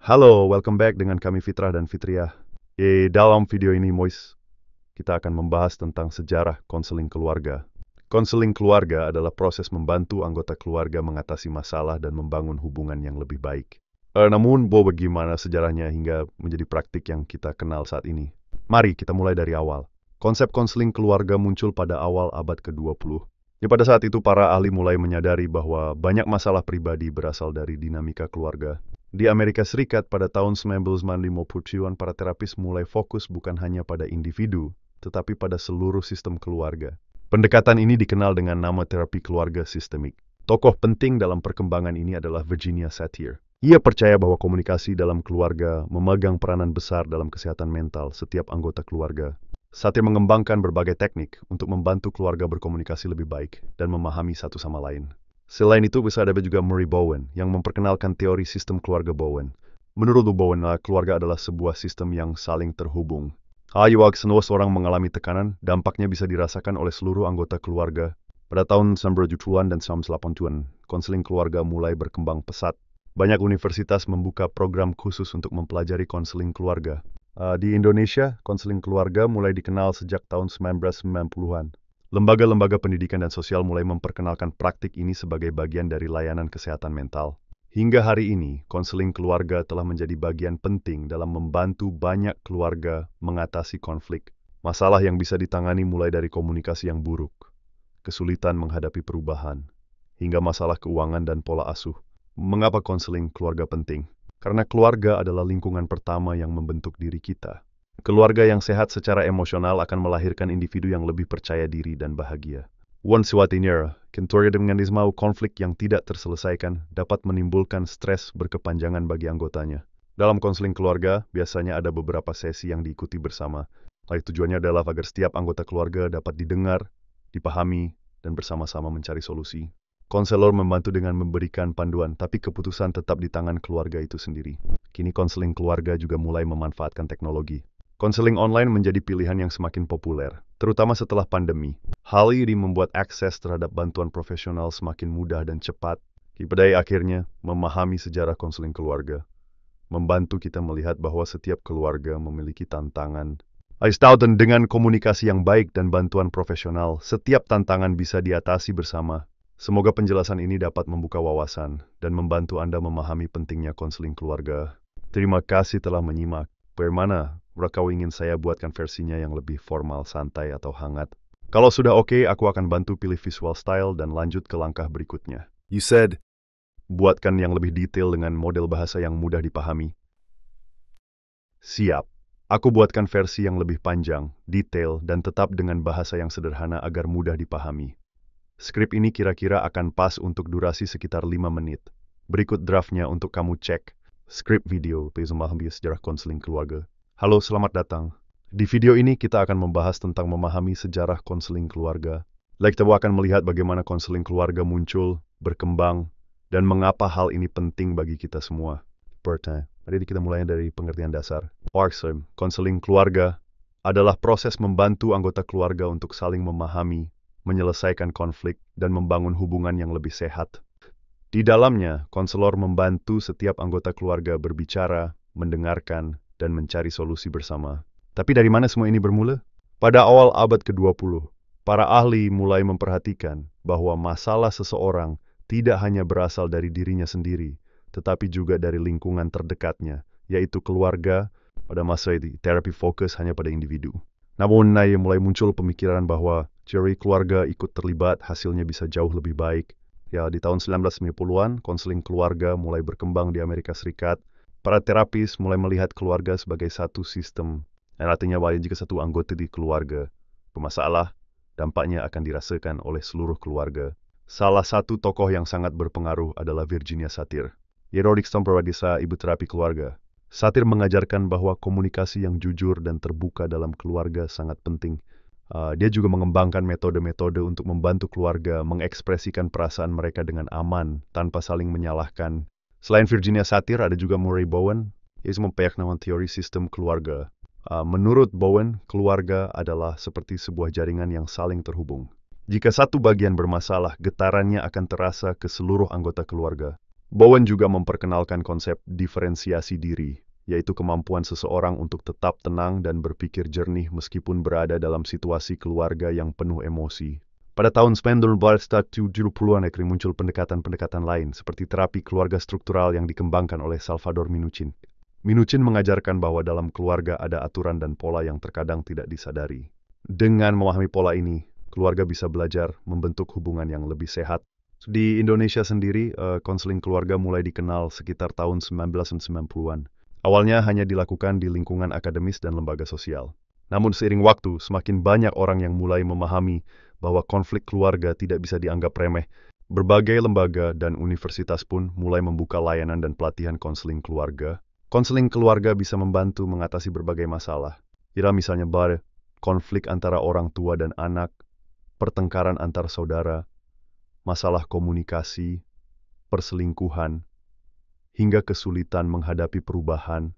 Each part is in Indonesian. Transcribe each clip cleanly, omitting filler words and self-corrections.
Halo, welcome back dengan kami Fitrah dan Fitriah. Dalam video ini, Mois, kita akan membahas tentang sejarah konseling keluarga. Konseling keluarga adalah proses membantu anggota keluarga mengatasi masalah dan membangun hubungan yang lebih baik. Namun, bagaimana sejarahnya hingga menjadi praktik yang kita kenal saat ini? Mari kita mulai dari awal. Konsep konseling keluarga muncul pada awal abad ke-20. Pada saat itu, para ahli mulai menyadari bahwa banyak masalah pribadi berasal dari dinamika keluarga. Di Amerika Serikat pada tahun 1950-an, para terapis mulai fokus bukan hanya pada individu, tetapi pada seluruh sistem keluarga. Pendekatan ini dikenal dengan nama terapi keluarga sistemik. Tokoh penting dalam perkembangan ini adalah Virginia Satir. Ia percaya bahwa komunikasi dalam keluarga memegang peranan besar dalam kesehatan mental setiap anggota keluarga. Satir mengembangkan berbagai teknik untuk membantu keluarga berkomunikasi lebih baik dan memahami satu sama lain. Selain itu, bisa ada juga Murray Bowen yang memperkenalkan teori sistem keluarga Bowen. Menurut Bowen, keluarga adalah sebuah sistem yang saling terhubung. Jika seseorang mengalami tekanan, dampaknya bisa dirasakan oleh seluruh anggota keluarga. Pada tahun 1970-an dan 1980-an, konseling keluarga mulai berkembang pesat. Banyak universitas membuka program khusus untuk mempelajari konseling keluarga. Di Indonesia, konseling keluarga mulai dikenal sejak tahun 1990-an. Lembaga-lembaga pendidikan dan sosial mulai memperkenalkan praktik ini sebagai bagian dari layanan kesehatan mental. Hingga hari ini, konseling keluarga telah menjadi bagian penting dalam membantu banyak keluarga mengatasi konflik. Masalah yang bisa ditangani mulai dari komunikasi yang buruk, kesulitan menghadapi perubahan, hingga masalah keuangan dan pola asuh. Mengapa konseling keluarga penting? Karena keluarga adalah lingkungan pertama yang membentuk diri kita. Keluarga yang sehat secara emosional akan melahirkan individu yang lebih percaya diri dan bahagia. Keluarga dengan konflik yang tidak terselesaikan dapat menimbulkan stres berkepanjangan bagi anggotanya. Dalam konseling keluarga, biasanya ada beberapa sesi yang diikuti bersama. Tujuannya adalah agar setiap anggota keluarga dapat didengar, dipahami, dan bersama-sama mencari solusi. Konselor membantu dengan memberikan panduan, tapi keputusan tetap di tangan keluarga itu sendiri. Kini konseling keluarga juga mulai memanfaatkan teknologi. Konseling online menjadi pilihan yang semakin populer, terutama setelah pandemi. Hal ini membuat akses terhadap bantuan profesional semakin mudah dan cepat. Pada akhirnya, memahami sejarah konseling keluarga membantu kita melihat bahwa setiap keluarga memiliki tantangan. Dan dengan komunikasi yang baik dan bantuan profesional, setiap tantangan bisa diatasi bersama. Semoga penjelasan ini dapat membuka wawasan dan membantu Anda memahami pentingnya konseling keluarga. Terima kasih telah menyimak. Bagaimana? Kau ingin saya buatkan versinya yang lebih formal, santai, atau hangat? Kalau sudah oke, aku akan bantu pilih visual style dan lanjut ke langkah berikutnya. You said, buatkan yang lebih detail dengan model bahasa yang mudah dipahami. Siap. Aku buatkan versi yang lebih panjang, detail, dan tetap dengan bahasa yang sederhana agar mudah dipahami. Skrip ini kira-kira akan pas untuk durasi sekitar 5 menit. Berikut draftnya untuk kamu cek. Skrip video, memahami sejarah konseling keluarga. Halo, selamat datang. Di video ini kita akan membahas tentang memahami sejarah konseling keluarga. Kita akan melihat bagaimana konseling keluarga muncul, berkembang, dan mengapa hal ini penting bagi kita semua. Mari kita mulai dari pengertian dasar. Konseling keluarga adalah proses membantu anggota keluarga untuk saling memahami, menyelesaikan konflik, dan membangun hubungan yang lebih sehat. Di dalamnya, konselor membantu setiap anggota keluarga berbicara, mendengarkan, dan mencari solusi bersama. Tapi dari mana semua ini bermula? Pada awal abad ke-20, para ahli mulai memperhatikan bahwa masalah seseorang tidak hanya berasal dari dirinya sendiri, tetapi juga dari lingkungan terdekatnya, yaitu keluarga. Pada masa itu, terapi fokus hanya pada individu. Namun, mulai muncul pemikiran bahwa jika keluarga ikut terlibat, hasilnya bisa jauh lebih baik. Di tahun 1990-an, konseling keluarga mulai berkembang di Amerika Serikat. Para terapis mulai melihat keluarga sebagai satu sistem, dan artinya bahwa jika satu anggota di keluarga bermasalah, dampaknya akan dirasakan oleh seluruh keluarga. Salah satu tokoh yang sangat berpengaruh adalah Virginia Satir. Ibu terapi keluarga. Satir mengajarkan bahwa komunikasi yang jujur dan terbuka dalam keluarga sangat penting. Dia juga mengembangkan metode-metode untuk membantu keluarga mengekspresikan perasaan mereka dengan aman, tanpa saling menyalahkan. Selain Virginia Satir, ada juga Murray Bowen, yang memperkenalkan teori sistem keluarga. Menurut Bowen, keluarga adalah seperti sebuah jaringan yang saling terhubung. Jika satu bagian bermasalah, getarannya akan terasa ke seluruh anggota keluarga. Bowen juga memperkenalkan konsep diferensiasi diri, yaitu kemampuan seseorang untuk tetap tenang dan berpikir jernih meskipun berada dalam situasi keluarga yang penuh emosi. Pada tahun 1970-an muncul pendekatan-pendekatan lain seperti terapi keluarga struktural yang dikembangkan oleh Salvador Minuchin. Minuchin mengajarkan bahwa dalam keluarga ada aturan dan pola yang terkadang tidak disadari. Dengan memahami pola ini, keluarga bisa belajar membentuk hubungan yang lebih sehat. Di Indonesia sendiri, konseling keluarga mulai dikenal sekitar tahun 1990-an. Awalnya hanya dilakukan di lingkungan akademis dan lembaga sosial. Namun seiring waktu, semakin banyak orang yang mulai memahami bahwa konflik keluarga tidak bisa dianggap remeh. Berbagai lembaga dan universitas pun mulai membuka layanan dan pelatihan konseling keluarga. Konseling keluarga bisa membantu mengatasi berbagai masalah. Kira misalnya konflik antara orang tua dan anak, pertengkaran antar saudara, masalah komunikasi, perselingkuhan, hingga kesulitan menghadapi perubahan,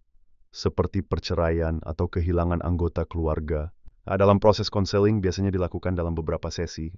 seperti perceraian atau kehilangan anggota keluarga. Dalam proses konseling biasanya dilakukan dalam beberapa sesi,